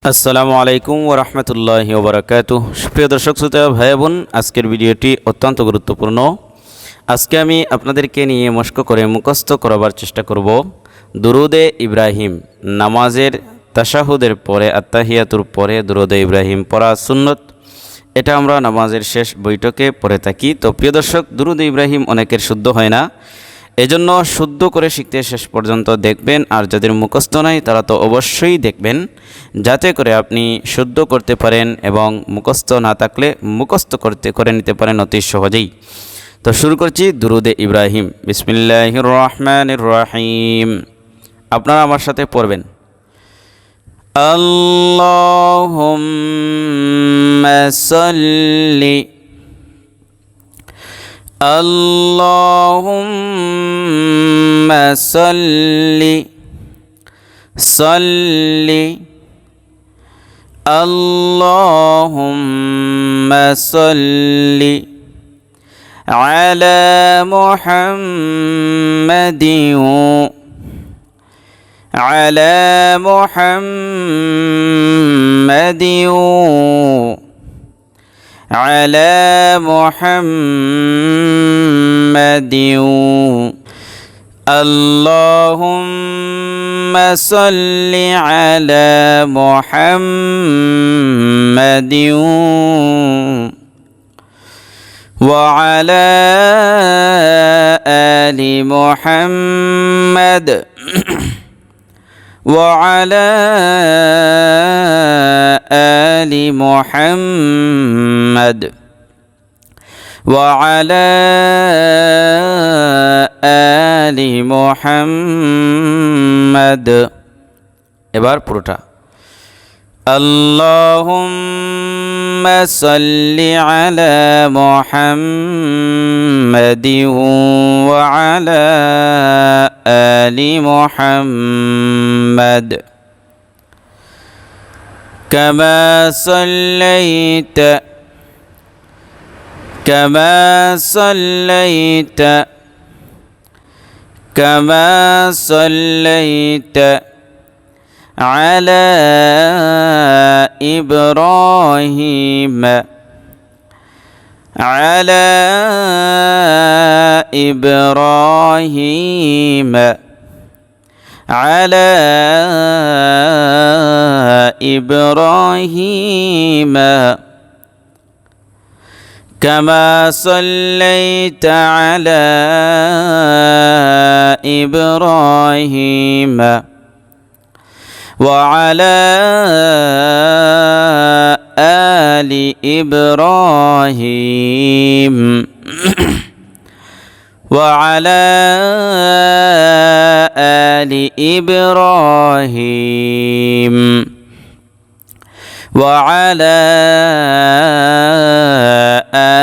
আসসালামু আলাইকুম ওয়া রাহমাতুল্লাহি ওয়া বারাকাতুহু। প্রিয় দর্শক শ্রোতা ভাই বোন, আজকের ভিডিওটি অত্যন্ত গুরুত্বপূর্ণ। আজকে আমি আপনাদেরকে নিয়ে মস্ক করে মুখস্থ করাবার চেষ্টা করব দুরুদে ইব্রাহিম। নামাজের তাশাহুদের পরে আত্তাহিয়াতুর পরে দুরুদে ইব্রাহিম পড়া সুন্নত। এটা আমরা নামাজের শেষ বৈঠকে পড়ে থাকি। তো প্রিয় দর্শক, দুরুদে ইব্রাহিম অনেকের শুদ্ধ হয় না, এজন্য শুদ্ধ করে শিখতে শেষ পর্যন্ত দেখবেন। আর যাদের মুখস্থ নাই তারা তো অবশ্যই দেখবেন, যাতে করে আপনি শুদ্ধ করতে পারেন এবং মুখস্থ না থাকলে মুখস্থ করে নিতে পারেন অতি সহজেই। তো শুরু করছি দুরুদে ইব্রাহিম। বিসমিল্লাহির রহমানির রহিম। আপনারা আমার সাথে পড়বেন। আল্লাহুম্মা সাল্লি আল্লাহুম্মা সাল্লি সাল্লি আল্লাহুম্মা সাল্লি আলা মুহাম্মাদিন আলা মুহাম্মাদিন على محمد اللهم صل على محمد وعلى آل محمد وعلى آل محمد وعلى آل محمد এবার পুরোটা। اللهم صل على محمد وعلى آل محمد كما صليت على إبراهيم كما صليت على إبراهيم وعلى آل إبراهيم وعلى آل إبراهيم وعلى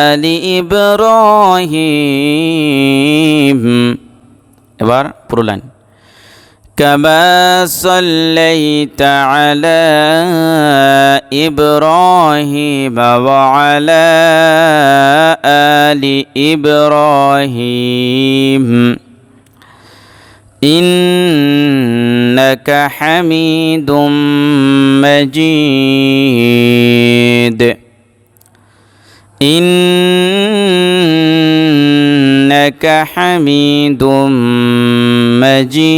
آل إبراهيم এবার পুরো লাইন। كما صليت على إبراهيم وعلى آل إبراهيم إنك حميد مجيد إنك حميد مجيد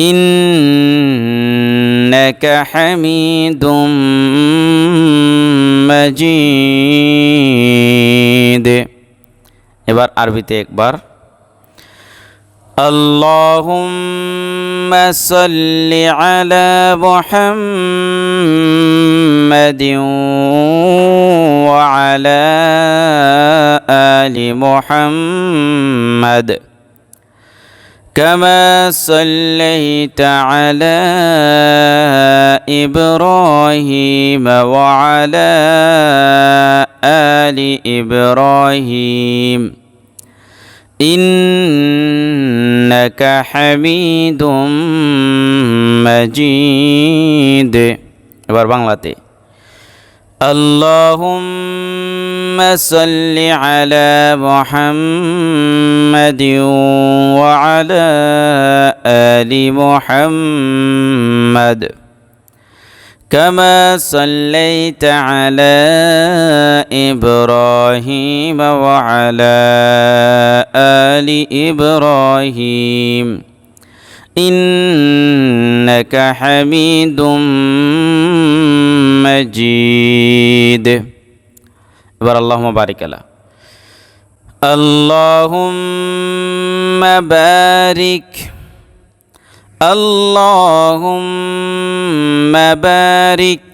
إنك حميد مجيد এবার আরবিতে একবার। اللهم صل على محمد وعلى آل محمد كما صليت على إبراهيم وعلى آل إبراهيم إنك حميد مجيد এবার বাংলাতে। اللهم صل على محمد وعلى آل محمد كما صليت على إبراهيم وعلى آل إبراهيم إنك حميد مجيد اللهم بارك على اللهم بارك اللهم بارك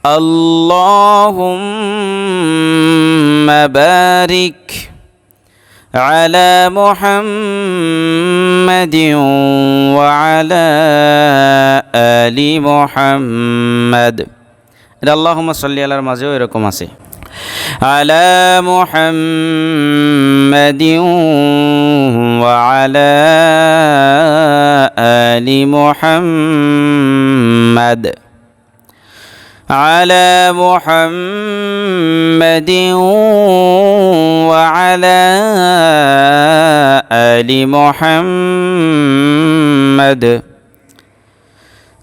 اللهم بارك على محمد وعلى آل محمد اللهم صل على المزيد এরকম আছে على محمد وعلى آل محمد على محمد وعلى آل محمد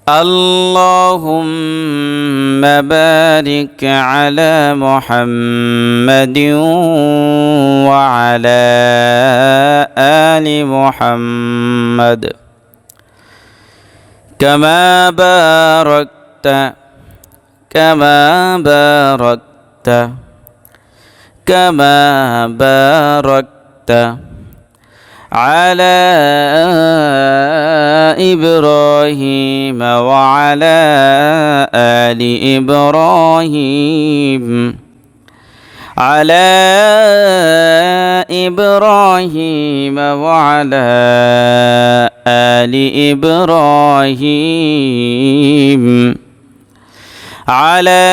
اللهم بارك على محمد وعلى آل محمد كما باركت على إبراهيم وعلى آل إبراهيم على إبراهيم وعلى آل إبراهيم على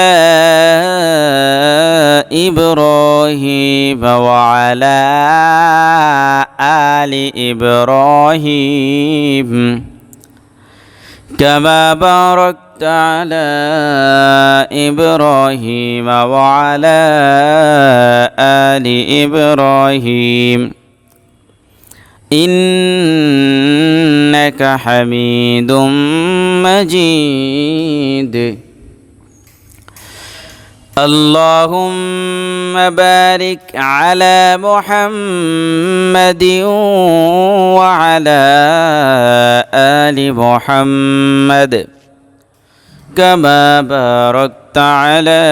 إبراهيم وعلى آل إبراهيم كما باركت على إبراهيم وعلى آل إبراهيم إنك حميد مجيد اللهم بارك على محمد وعلى آل محمد كما باركت على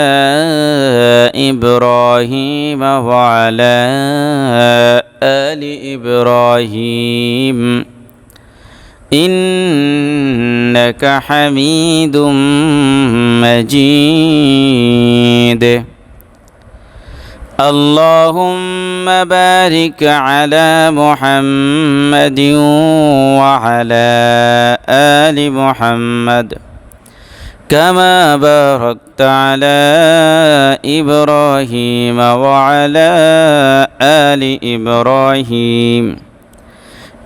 إبراهيم وعلى آل إبراهيم إنك حميد مجيد اللهم بارك على محمد وعلى آل محمد كما باركت على إبراهيم وعلى آل إبراهيم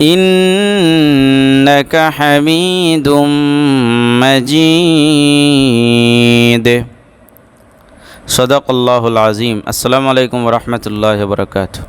إنك حميد مجيد صدق الله العظيم السلام عليكم ورحمة الله وبركاته